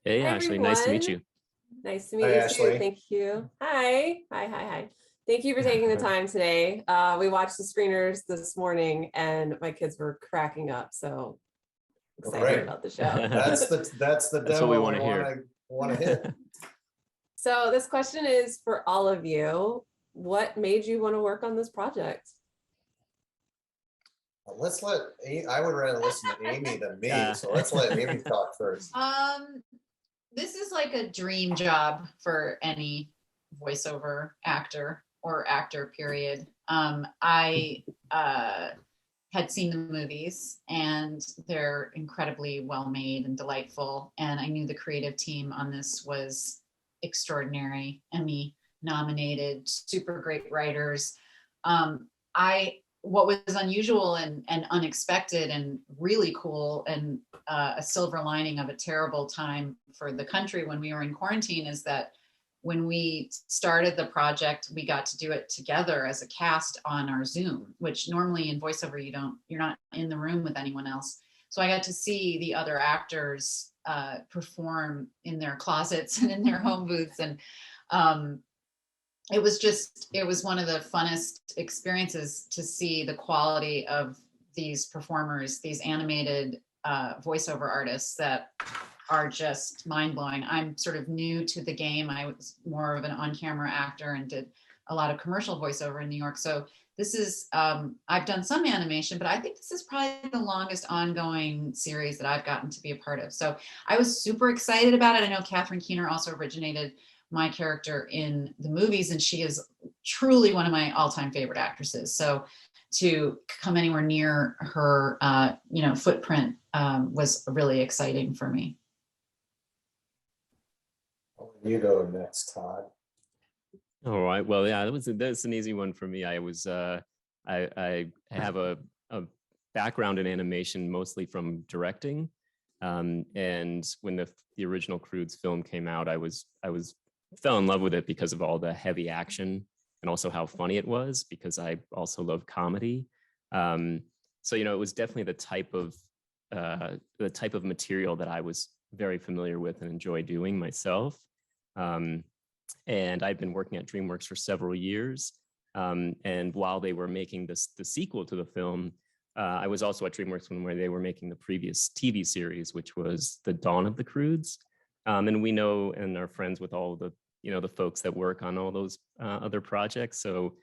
Hey, Hi, Ashley. Nice to meet everyone. you. Nice to Hi, meet you too. Ashley. Thank you. Hi. Hi, hi, hi. Thank you for taking the time today. We watched the screeners this morning and my kids were cracking up. So Well, excited great. about the show. That's the That's what we demo want I to hear. want to hit. So this question is for all of you. What made you want to work on this project? I would rather listen to Amy than me, Yeah. so let's let Amy talk first. This is like a dream job for any voiceover actor or actor, period. I had seen the movies and they're incredibly well made and delightful. And I knew the creative team on this was extraordinary, Emmy nominated, super great writers. I What was unusual and unexpected and really cool and a silver lining of a terrible time for the country when we were in quarantine is that when we started the project, we got to do it together as a cast on our Zoom, which normally in voiceover you're not in the room with anyone else. So I got to see the other actors perform in their closets and in their home booths, and it was one of the funnest experiences to see the quality of these performers, these animated voiceover artists that are just mind-blowing. I'm sort of new to the game. I was more of an on-camera actor and did a lot of commercial voiceover in New York. So this is, I've done some animation, but I think this is probably the longest ongoing series that I've gotten to be a part of. So I was super excited about it. I know Catherine Keener also originated my character in the movies, and she is truly one of my all-time favorite actresses. So to come anywhere near her, footprint was really exciting for me. You go next, Todd. All right. Well, yeah, that's an easy one for me. I have a background in animation, mostly from directing. And when the original Croods film came out, I fell in love with it because of all the heavy action and also how funny it was, because I also love comedy. So it was definitely the type of material that I was very familiar with and enjoy doing myself. And I've been working at DreamWorks for several years. And while they were making the sequel to the film, I was also at DreamWorks when they were making the previous TV series, which was The Dawn of the Croods. And we know and are friends with all the folks that work on all those other projects. So,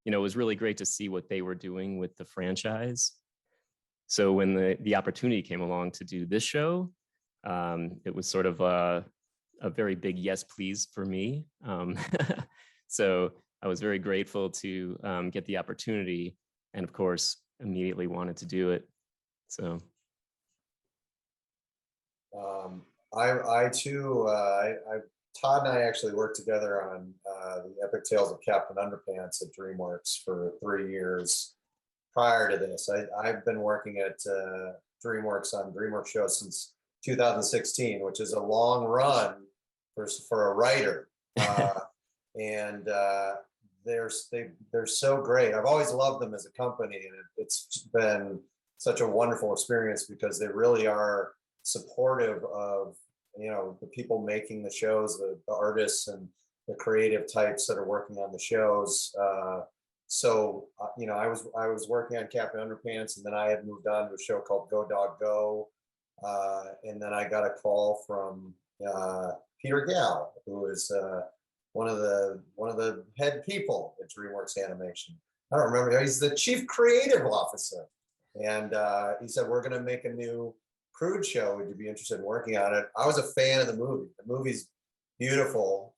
it was really great to see what they were doing with the franchise. So when the opportunity came along to do this show, it was sort of a very big yes, please for me. So I was very grateful to get the opportunity, and of course, immediately wanted to do it. So. I too, Todd and I actually worked together on the Epic Tales of Captain Underpants at DreamWorks for 3 years prior to this. I've been working at DreamWorks on DreamWorks shows since 2016, which is a long run for a writer. And they're so great. I've always loved them as a company, and it's been such a wonderful experience because they really are supportive of the people making the shows, the artists and the creative types that are working on the shows. So I was working on Captain Underpants, and then I had moved on to a show called Go Dog Go, and then I got a call from Peter Gal, who is one of the head people at DreamWorks Animation. I don't remember. He's the chief creative officer, and he said, "We're going to make a new Croods show. Would you be interested in working on it?" I was a fan of the movie. The movie's beautiful,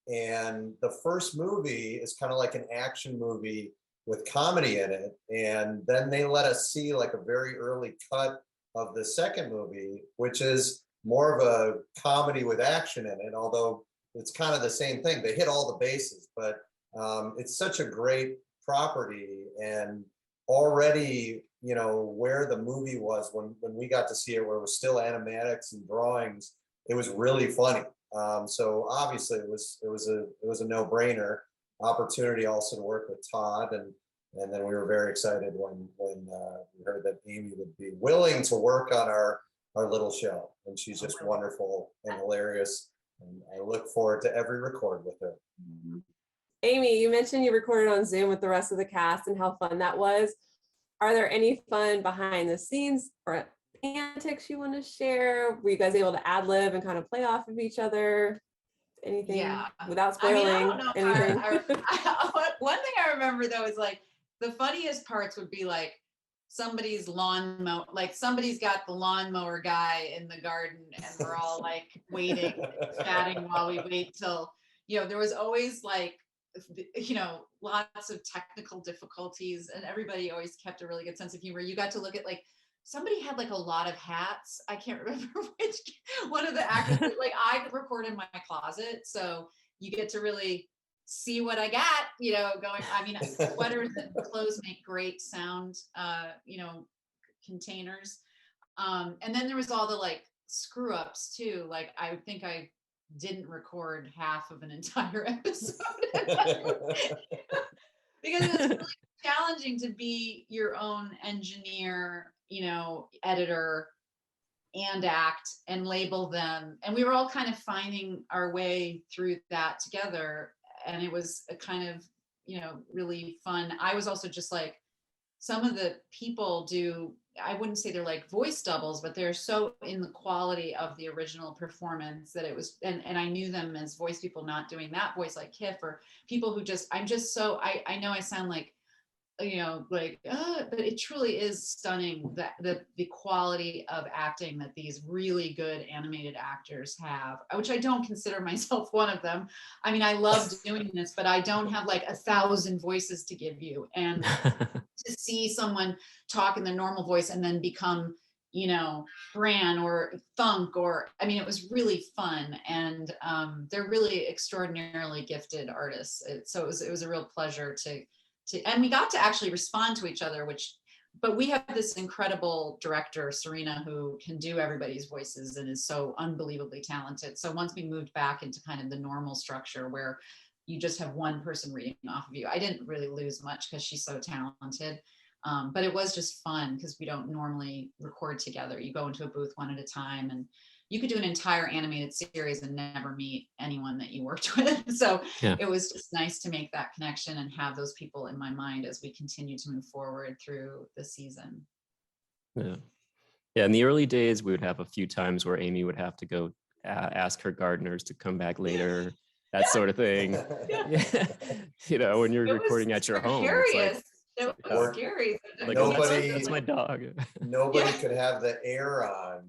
and the first movie is kind of like an action movie with comedy in it, and then they let us see like a very early cut of the second movie, which is more of a comedy with action in it, although it's kind of the same thing. They hit all the bases, but it's such a great property, and already where the movie was when we got to see it, where it was still animatics and drawings, it was really funny. So obviously it was a no-brainer opportunity also to work with Todd, and then we were very excited when we heard that Amy would be willing to work on our our little show, and she's just wonderful and hilarious. And I look forward to every record with her. Amy, you mentioned you recorded on Zoom with the rest of the cast and how fun that was. Are there any fun behind the scenes or antics you want to share? Were you guys able to ad lib and kind of play off of each other? Anything without spoiling I don't know. anything? One thing I remember though is like the funniest parts would be like somebody's lawnmower, like somebody's got the lawnmower guy in the garden and we're all like waiting, chatting while we wait till, there was always like, lots of technical difficulties and everybody always kept a really good sense of humor. You got to look at like, somebody had like a lot of hats. I can't remember which one of the actors, like I could record in my closet. So you get to really see what I got, going, I mean, sweaters and clothes make great sound, containers. And then there was all the like screw ups too. Like I think I didn't record half of an entire episode because it was really challenging to be your own engineer, editor and act and label them. And we were all kind of finding our way through that together. And it was a kind of, really fun. I was also just like, some of the people do, I wouldn't say they're like voice doubles, but they're so in the quality of the original performance that it was, and I knew them as voice people not doing that voice like Kiff or people who just, I'm just so, I know I sound like, but it truly is stunning that the quality of acting that these really good animated actors have, which I don't consider myself one of them. I mean, I love doing this, but I don't have like 1,000 voices to give you. And to see someone talk in their normal voice and then become, Bran or Thunk, or, I mean, it was really fun. And they're really extraordinarily gifted artists. So it was a real pleasure and we got to actually respond to each other, but we have this incredible director, Serena, who can do everybody's voices and is so unbelievably talented. So once we moved back into kind of the normal structure where you just have one person reading off of you, I didn't really lose much because she's so talented. But it was just fun because we don't normally record together. You go into a booth one at a time and you could do an entire animated series and never meet anyone that you worked with. So It was just nice to make that connection and have those people in my mind as we continue to move forward through the season. Yeah. In the early days, we would have a few times where Amy would have to go ask her gardeners to come back later, that sort of thing. When you're recording at your home. It was scary. Like, that's my dog. Nobody could have the air on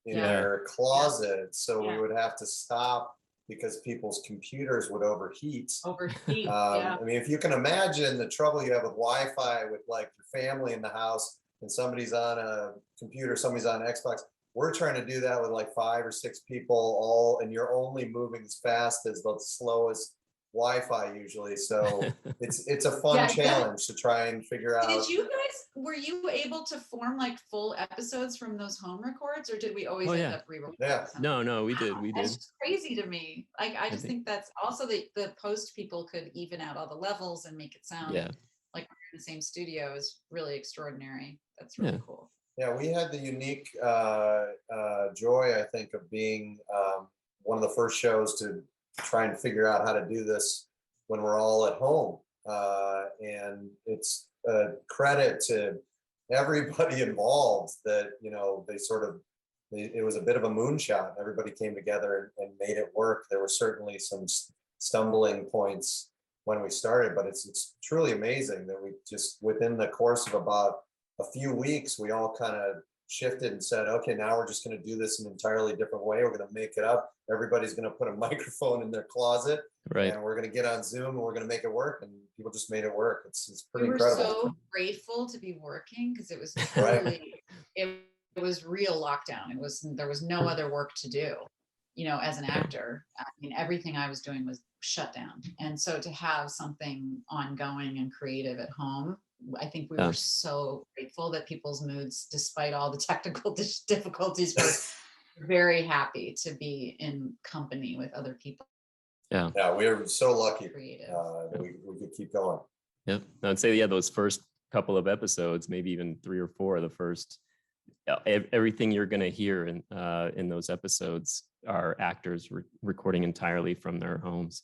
in their closet, so we would have to stop because people's computers would overheat. I mean, if you can imagine the trouble you have with Wi-Fi with like your family in the house and somebody's on a computer, somebody's on Xbox. We're trying to do that with like 5 or 6 people and you're only moving as fast as the slowest Wi-Fi usually. So it's a fun challenge to try and figure out. Were you able to form like full episodes from those home records, or did we always end up re-recording? Yeah. No, we did. That's crazy to me. Like, I just think that's also the post people could even out all the levels and make it sound like we're in the same studio is really extraordinary. That's really cool. Yeah, we had the unique joy, I think, of being one of the first shows to try and figure out how to do this when we're all at home. And it's a credit to everybody involved that, it was a bit of a moonshot. Everybody came together and made it work. There were certainly some stumbling points when we started, but it's truly amazing that we just, within the course of about a few weeks, we all kind of shifted and said, okay, now we're just going to do this an entirely different way. We're going to make it up. Everybody's going to put a microphone in their closet, and we're going to get on Zoom and we're going to make it work. And people just made it work. It's pretty incredible. We were so grateful to be working because it was totally, it was real lockdown. There was no other work to do, as an actor. I mean, everything I was doing was shut down. And so to have something ongoing and creative at home, I think we were so grateful that people's moods, despite all the technical difficulties, were very happy to be in company with other people. Yeah, we were so lucky that we could keep going. Yep, I'd say those first couple of episodes, maybe even 3 or 4 of the first everything you're going to hear in those episodes are actors recording entirely from their homes.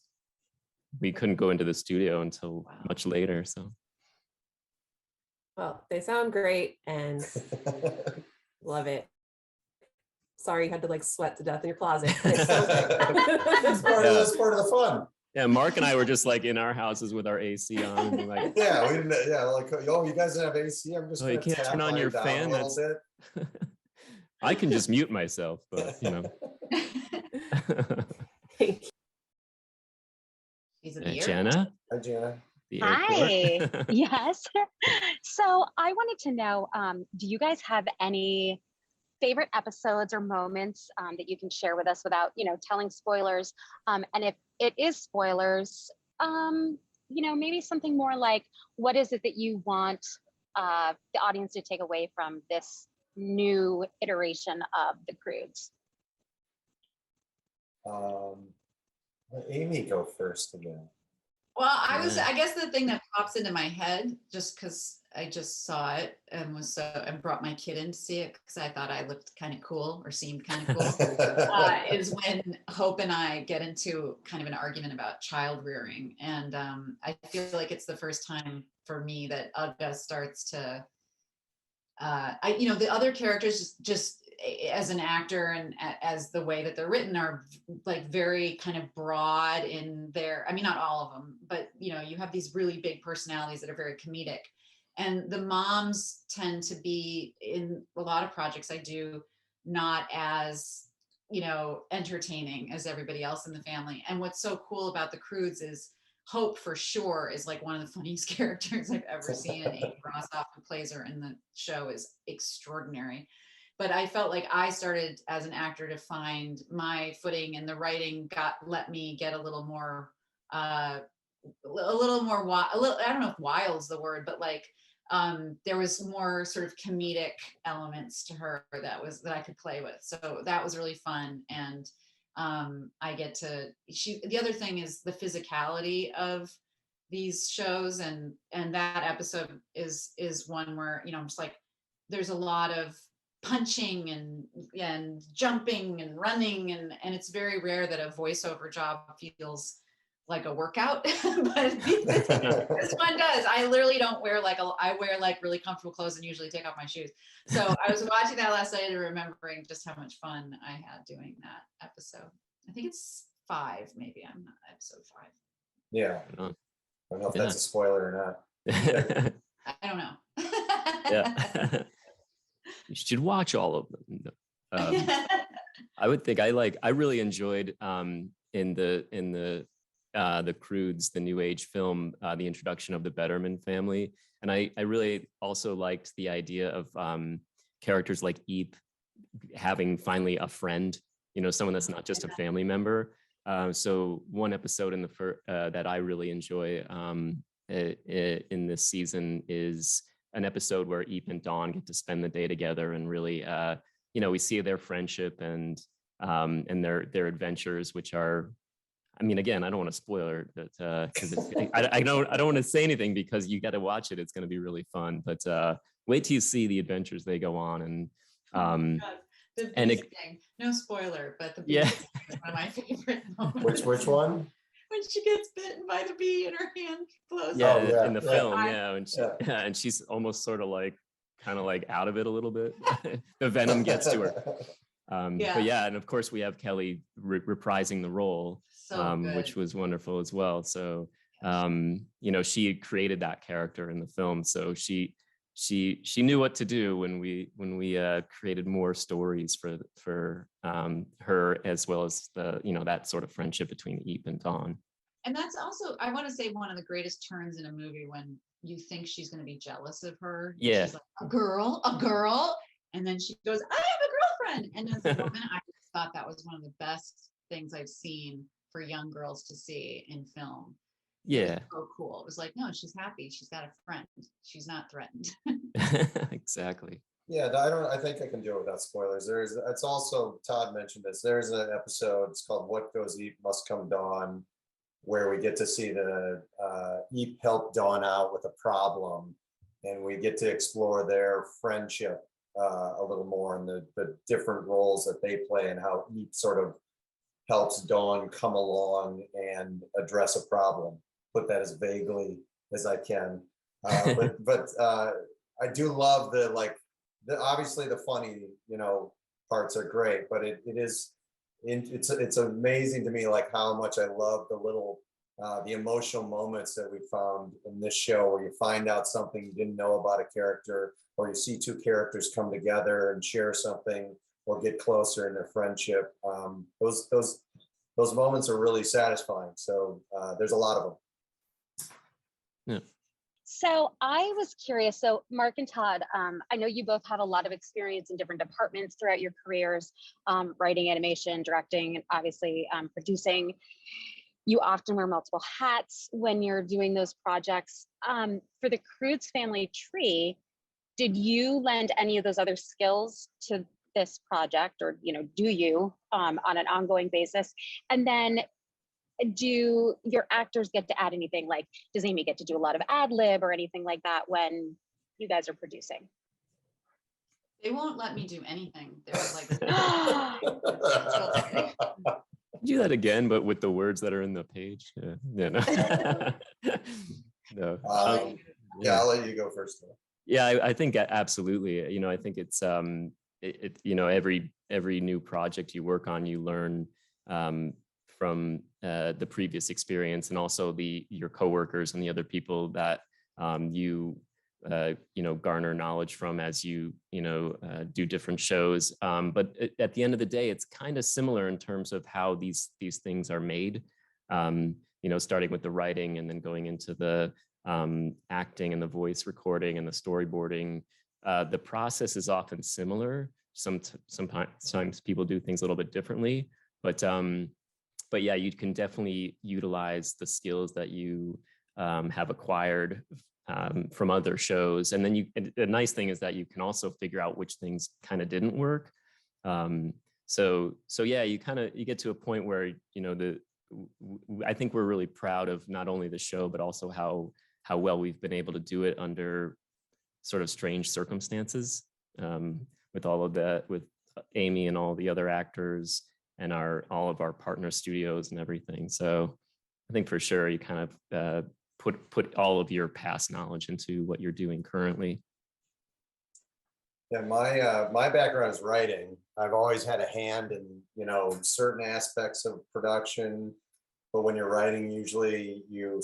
We couldn't go into the studio until much later. So, Well, they sound great and love it. Sorry you had to like sweat to death in your closet. That's part of the fun. Yeah, Mark and I were just like in our houses with our AC on, and like, yeah, we didn't. Yeah, like, oh, you guys didn't have AC. I'm just. Oh, you can't turn on your fan. That's it. I can just mute myself, but you know. She's at the airport. Jenna. Hi, Jenna. Hi. Yes. So I wanted to know, do you guys have any favorite episodes or moments that you can share with us without, telling spoilers? And if it is spoilers, maybe something more like, what is it that you want the audience to take away from this new iteration of the Croods? Let Amy go first again. Well, I guess the thing that pops into my head, just because I just saw it and and brought my kid in to see it because I thought I looked kind of cool or seemed kind of cool, is when Hope and I get into kind of an argument about child rearing. And I feel like it's the first time for me that Ugga starts to, the other characters just as an actor and as the way that they're written are like very kind of broad in their, I mean, not all of them, but you have these really big personalities that are very comedic. And the moms tend to be in a lot of projects I do not as, entertaining as everybody else in the family. And what's so cool about the Croods is Hope for sure is like one of the funniest characters I've ever seen. And Amy Rossoff, who plays her in the show, is extraordinary. But I felt like I started as an actor to find my footing, and the writing let me get a little more, I don't know if wild's the word, but like there was more sort of comedic elements to her that I could play with. So that was really fun. And the other thing is the physicality of these shows, and that episode is one where, I'm just like, there's a lot of punching and jumping and running, and it's very rare that a voiceover job feels like a workout, but this one does. I literally don't wear I wear really comfortable clothes and usually take off my shoes. So I was watching that last night and remembering just how much fun I had doing that episode. I think it's 5, maybe. I'm not episode 5. Yeah. I don't know if that's a spoiler or not. I don't know. Yeah. You should watch all of them. I would think I really enjoyed in the Croods, the New Age film, the introduction of the Betterman family, and I really also liked the idea of characters like Eep having finally a friend, someone that's not just a family member. So one episode in that I really enjoy in this season is an episode where Eep and Dawn get to spend the day together, and really, we see their friendship and their adventures, which are, I mean, again, I don't want to spoil it, but because I don't want to say anything because you got to watch it. It's going to be really fun. But wait till you see the adventures they go on, and the beast thing. No spoiler, but the beast thing is one of my favorite moments. Which one? When she gets bitten by the bee and her hand flows. Yeah, in the film, and she's almost sort of kind of out of it a little bit. The venom gets to her. But and of course we have Kelly reprising the role, which was wonderful as well. So she created that character in the film, so she knew what to do when we created more stories for her, as well as the that sort of friendship between Eep and Dawn. And that's also, I want to say, one of the greatest turns in a movie, when you think she's going to be jealous of her. Yeah. She's like, a girl. And then she goes, I have a girlfriend. And as a woman, I thought that was one of the best things I've seen for young girls to see in film. Yeah. It was so cool. It was like, no, she's happy. She's got a friend. She's not threatened. Exactly. Yeah, I think I can do it without spoilers. It's also, Todd mentioned this. There's an episode, it's called What Goes Eep Must Come Dawn, where we get to see the Eep help Dawn out with a problem, and we get to explore their friendship a little more, and the different roles that they play and how each sort of helps Dawn come along and address a problem. Put that as vaguely as I can. But I do love obviously the funny, parts are great, but it's amazing to me like how much I love the little the emotional moments that we found in this show, where you find out something you didn't know about a character, or you see two characters come together and share something or get closer in their friendship. Those moments are really satisfying. So there's a lot of them. Yeah. So I was curious. So Mark and Todd, I know you both have a lot of experience in different departments throughout your careers, writing, animation, directing, and obviously producing. You often wear multiple hats when you're doing those projects. For the Croods family tree, did you lend any of those other skills to this project, or do you on an ongoing basis? And then do your actors get to add anything? Like, does Amy get to do a lot of ad lib or anything like that when you guys are producing? They won't let me do anything. They're like, Do that again, but with the words that are in the page. Yeah, no. No. Yeah, I'll let you go first though. Yeah, I think absolutely. I think it's every new project you work on, you learn from the previous experience, and also your coworkers and the other people that you garner knowledge from as you do different shows. But at the end of the day, it's kind of similar in terms of how these things are made. Starting with the writing and then going into the acting and the voice recording and the storyboarding. The process is often similar. Sometimes people do things a little bit differently, but yeah, you can definitely utilize the skills that you have acquired from other shows. And then the nice thing is that you can also figure out which things kind of didn't work. So yeah, you get to a point where, I think we're really proud of not only the show, but also how well we've been able to do it under sort of strange circumstances, with all of that, with Amy and all the other actors and all of our partner studios and everything. So I think for sure you kind of put all of your past knowledge into what you're doing currently. Yeah, my background is writing. I've always had a hand in certain aspects of production, but when you're writing, usually you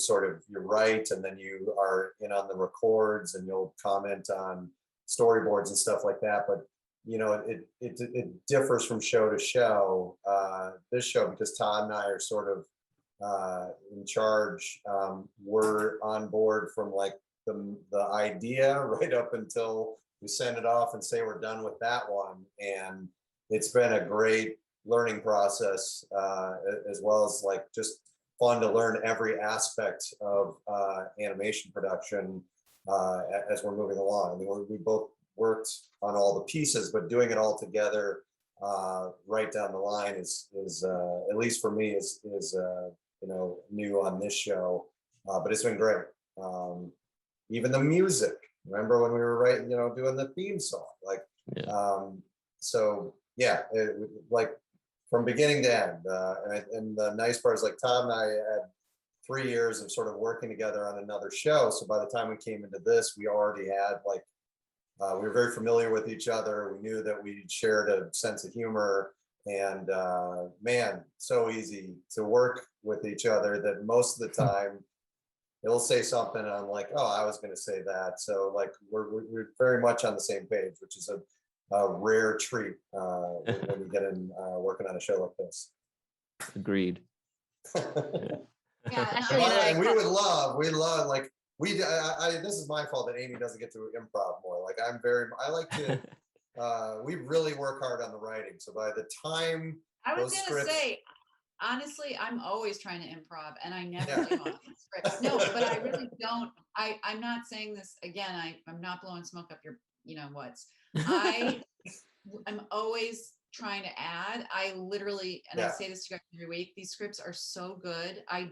write and then you are in on the records and you'll comment on storyboards and stuff like that. But it differs from show to show. This show, because Todd and I are sort of in charge, we're on board from like the idea right up until we send it off and say we're done with that one. And it's been a great learning process, as well as like just fun to learn every aspect of animation production as we're moving along. I mean, we both worked on all the pieces, but doing it all together right down the line is at least for me is new on this show, but it's been great. Even the music, remember when we were writing, doing the theme song, like, yeah. So yeah, like from beginning to end. And the nice part is, like, Todd and I had 3 years of sort of working together on another show. So by the time we came into this, we already had like, we were very familiar with each other. We knew that we shared a sense of humor, and man, so easy to work with each other that most of the time he'll say something and I'm like, oh, I was going to say that. So like we're very much on the same page, which is a rare treat when you get in working on a show like this. Agreed. Yeah, and we love like this is my fault that Amy doesn't get to improv more. Like I like to we really work hard on the writing. So by the time I was gonna say, honestly, I'm always trying to improv and I never do on script. No, but I really don't. I'm not saying this again. I'm not blowing smoke up your, what's. I'm always trying to add. I literally, and I say this to you guys every week, these scripts are so good. I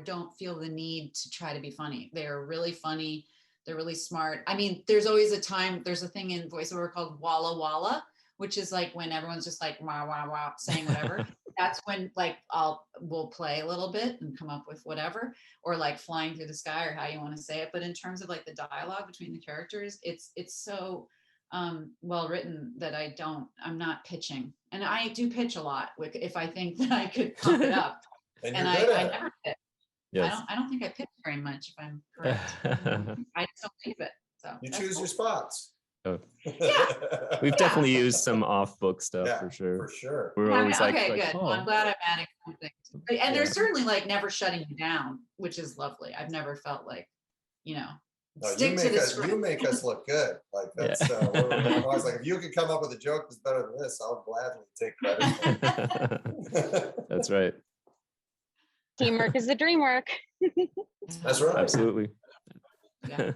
don't feel the need to try to be funny. They're really funny. They're really smart. I mean, there's always a time, there's a thing in voiceover called Walla Walla, which is like when everyone's just like wah wah wah saying whatever. That's when like we'll play a little bit and come up with whatever, or like flying through the sky, or how you want to say it. But in terms of like the dialogue between the characters, it's so well written that I'm not pitching. And I do pitch a lot if I think that I could pump it up. And I you're good at it. never pitch. Yes. I don't think I pitch very much, if I'm correct. I just don't think of it. So You that's choose cool. your spots. Oh. Yeah. We've definitely used some off book stuff Yeah, for sure. For sure. We're Yeah, always okay, like, good. oh. Well, I'm glad I'm adding something. And there's Yeah. certainly like never shutting you down, which is lovely. I've never felt like, No, stick to the you script. make us look good. Like that's Yeah. I'm always like, if you could come up with a joke that's better than this, I'll gladly take credit. For it. That's right. Teamwork is the dream work. That's right. Absolutely. Yeah.